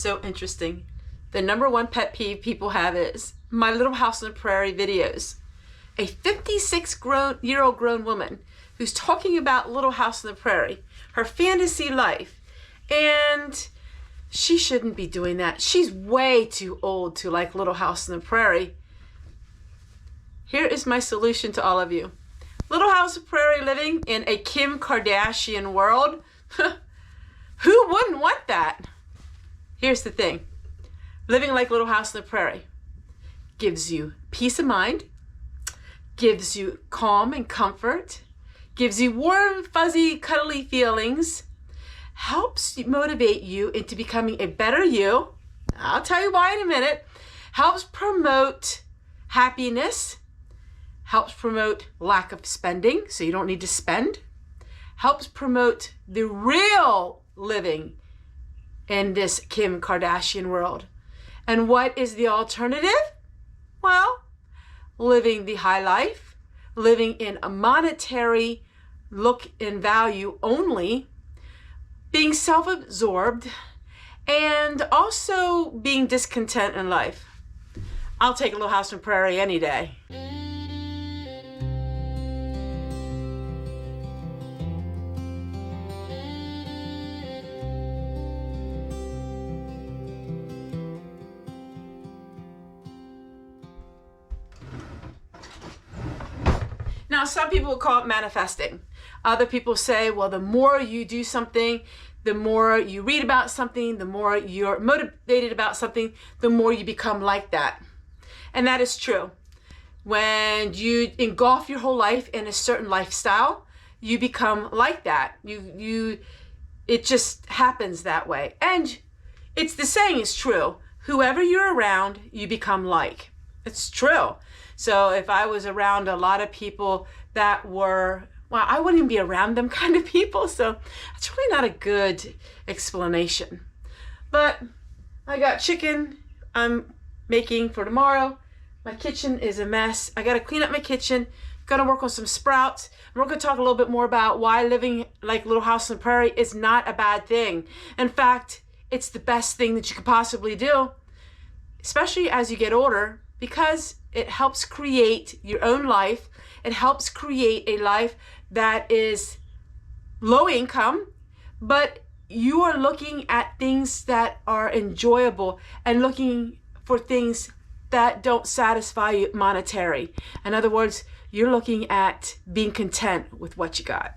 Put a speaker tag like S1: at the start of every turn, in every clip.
S1: So interesting. The number one pet peeve people have is my Little House on the Prairie videos. A 56-year-old grown woman who's talking about Little House on the Prairie, her fantasy life, and she shouldn't be doing that. She's way too old to like Little House on the Prairie. Here is my solution to all of you. Little House on the Prairie living in a Kim Kardashian world? Who wouldn't want that? Here's the thing. Living like Little House on the Prairie gives you peace of mind, gives you calm and comfort, gives you warm, fuzzy, cuddly feelings, helps motivate you into becoming a better you. I'll tell you why in a minute. Helps promote happiness, helps promote lack of spending, so you don't need to spend, helps promote the real living in this Kim Kardashian world. And what is the alternative? Well, living the high life, living in a monetary look and value only, being self-absorbed, and also being discontent in life. I'll take a Little House on the Prairie any day. Now, some people call it manifesting. Other people say, well, the more you do something, the more you read about something, the more you're motivated about something, the more you become like that. And that is true. When you engulf your whole life in a certain lifestyle, you become like that. It just happens that way. And it's the saying is true. Whoever you're around, you become like. It's true. So if I was around a lot of people that were, well, I wouldn't even be around them kind of people. So that's really not a good explanation. But I got chicken I'm making for tomorrow. My kitchen is a mess. I got to clean up my kitchen. Gonna work on some sprouts. And we're gonna talk a little bit more about why living like Little House on the Prairie is not a bad thing. In fact, it's the best thing that you could possibly do, especially as you get older, because it helps create your own life. It helps create a life that is low income, but you are looking at things that are enjoyable and looking for things that don't satisfy you monetary. In other words, you're looking at being content with what you got.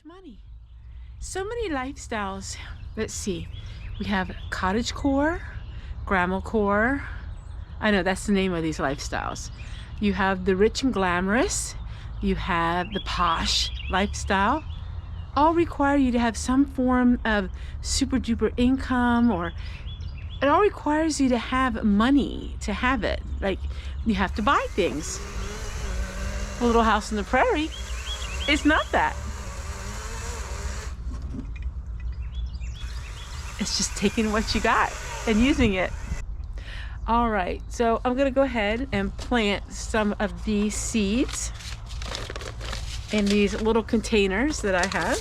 S1: money. So many lifestyles. Let's see. We have cottagecore, grandmacore. I know that's the name of these lifestyles. You have the rich and glamorous. You have the posh lifestyle. All require you to have some form of super duper income, or it all requires you to have money to have it. Like, you have to buy things. A Little House on the Prairie is not that. It's just taking what you got and using it. All right, so I'm gonna go ahead and plant some of these seeds in these little containers that I have.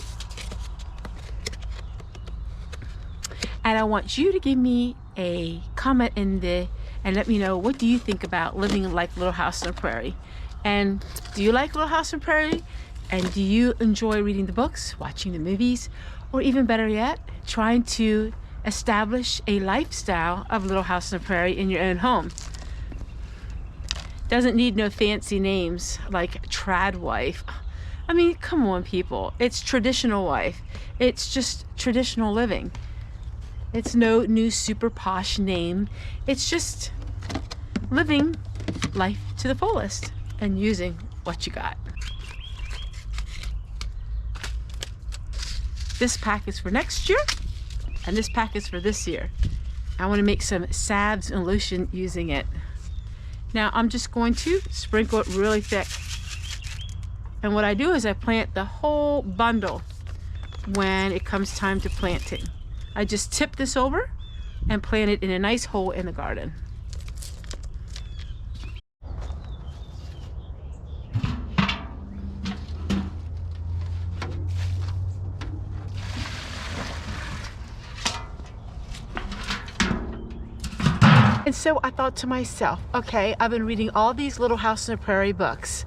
S1: And I want you to give me a comment and let me know, what do you think about living like Little House on the Prairie? And do you like Little House on the Prairie? And do you enjoy reading the books, watching the movies, or even better yet, trying to establish a lifestyle of Little House on the Prairie in your own home? Doesn't need no fancy names like trad wife. I mean, come on, people. It's traditional wife. It's just traditional living. It's no new super posh name. It's just living life to the fullest and using what you got. This pack is for next year, and this pack is for this year. I want to make some salves and lotion using it. Now I'm just going to sprinkle it really thick. And what I do is I plant the whole bundle when it comes time to planting. I just tip this over and plant it in a nice hole in the garden. And so I thought to myself, okay, I've been reading all these Little House on the Prairie books.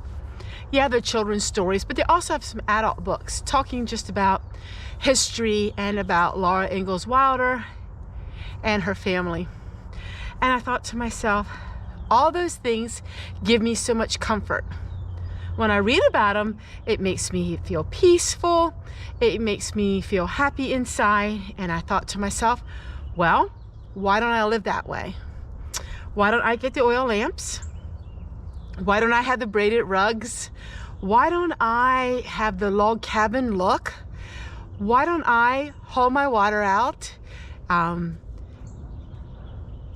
S1: Yeah, they're children's stories, but they also have some adult books talking just about history and about Laura Ingalls Wilder and her family. And I thought to myself, all those things give me so much comfort. When I read about them, it makes me feel peaceful. It makes me feel happy inside. And I thought to myself, well, why don't I live that way? Why don't I get the oil lamps? Why don't I have the braided rugs? Why don't I have the log cabin look? Why don't I haul my water out?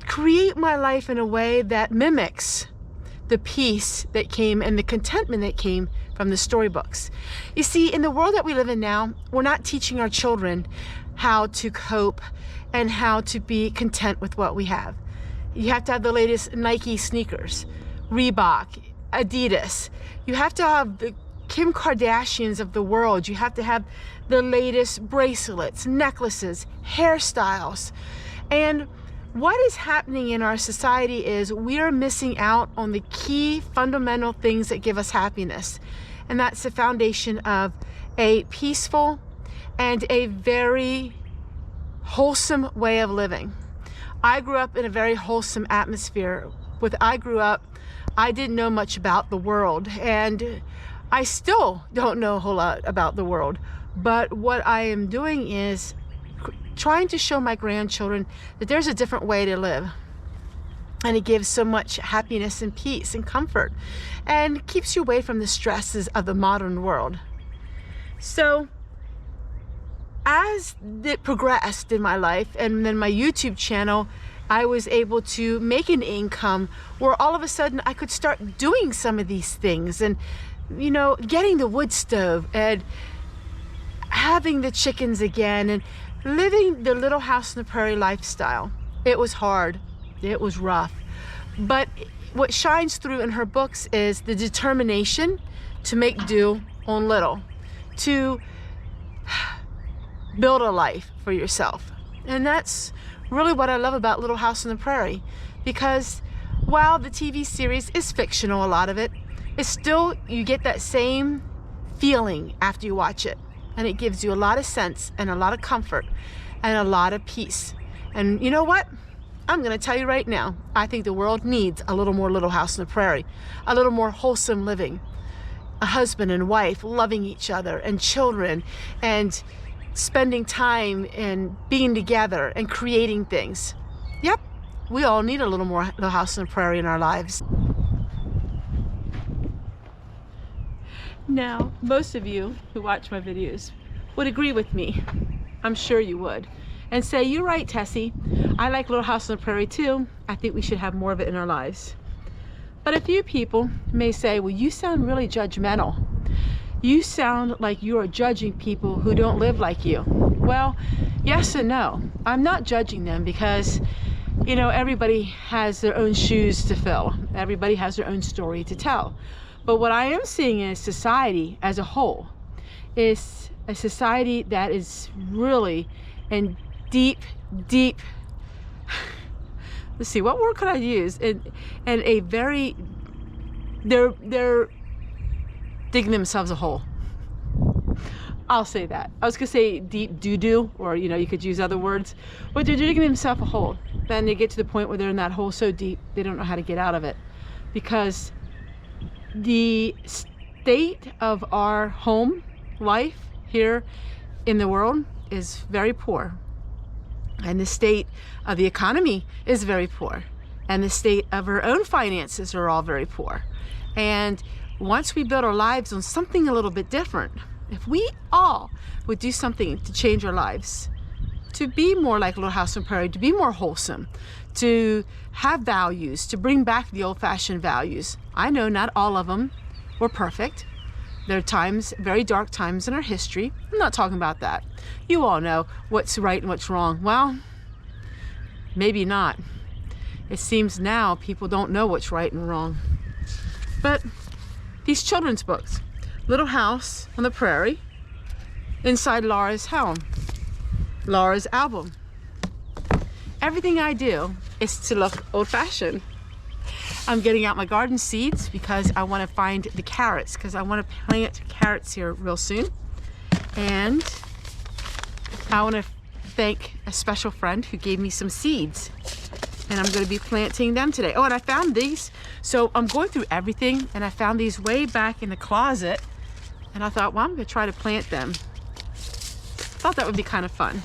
S1: Create my life in a way that mimics the peace that came and the contentment that came from the storybooks. You see, in the world that we live in now, we're not teaching our children how to cope and how to be content with what we have. You have to have the latest Nike sneakers, Reebok, Adidas. You have to have the Kim Kardashians of the world. You have to have the latest bracelets, necklaces, hairstyles. And what is happening in our society is we are missing out on the key fundamental things that give us happiness. And that's the foundation of a peaceful and a very wholesome way of living. I grew up in a very wholesome atmosphere. I grew up, I didn't know much about the world, and I still don't know a whole lot about the world. But what I am doing is trying to show my grandchildren that there's a different way to live. And it gives so much happiness and peace and comfort, and keeps you away from the stresses of the modern world. So as it progressed in my life, and then my YouTube channel, I was able to make an income where all of a sudden I could start doing some of these things, and, you know, getting the wood stove and having the chickens again and living the Little House on the Prairie lifestyle. It was hard. It was rough. But what shines through in her books is the determination to make do on little, to build a life for yourself. And that's really what I love about Little House on the Prairie, because while the TV series is fictional, a lot of it, it's still, you get that same feeling after you watch it, and it gives you a lot of sense and a lot of comfort and a lot of peace. And you know what? I'm gonna tell you right now, I think the world needs a little more Little House on the Prairie, a little more wholesome living. a husband and wife loving each other and children and spending time and being together and creating things. Yep, we all need a little more Little House on the Prairie in our lives. Now, most of you who watch my videos would agree with me. I'm sure you would. And say, you're right, Tessie. I like Little House on the Prairie too. I think we should have more of it in our lives. But a few people may say, well, you sound really judgmental. You sound like you are judging people who don't live like you. Well, yes and no. I'm not judging them because, you know, everybody has their own shoes to fill. Everybody has their own story to tell. But what I am seeing in society as a whole is a society that is really in deep, let's see, what word could I use? And a very, they're digging themselves a hole. I'll say that. I was gonna say deep doo-doo, or you know, you could use other words, but they're digging themselves a hole. Then they get to the point where they're in that hole so deep, they don't know how to get out of it. Because the state of our home life here in the world is very poor. And the state of the economy is very poor. And the state of our own finances are all very poor. And once we build our lives on something a little bit different, if we all would do something to change our lives, to be more like Little House on the Prairie, to be more wholesome, to have values, to bring back the old-fashioned values. I know not all of them were perfect. There are times, very dark times in our history. I'm not talking about that. You all know what's right and what's wrong. Well, maybe not. It seems now people don't know what's right and wrong. But these children's books, Little House on the Prairie, inside Laura's home, Laura's album. Everything I do is to look old-fashioned. I'm getting out my garden seeds because I want to find the carrots, because I want to plant carrots here real soon. And I want to thank a special friend who gave me some seeds, and I'm going to be planting them today. Oh, and I found these. So I'm going through everything, and I found these way back in the closet, and I thought, well, I'm going to try to plant them. Thought that would be kind of fun.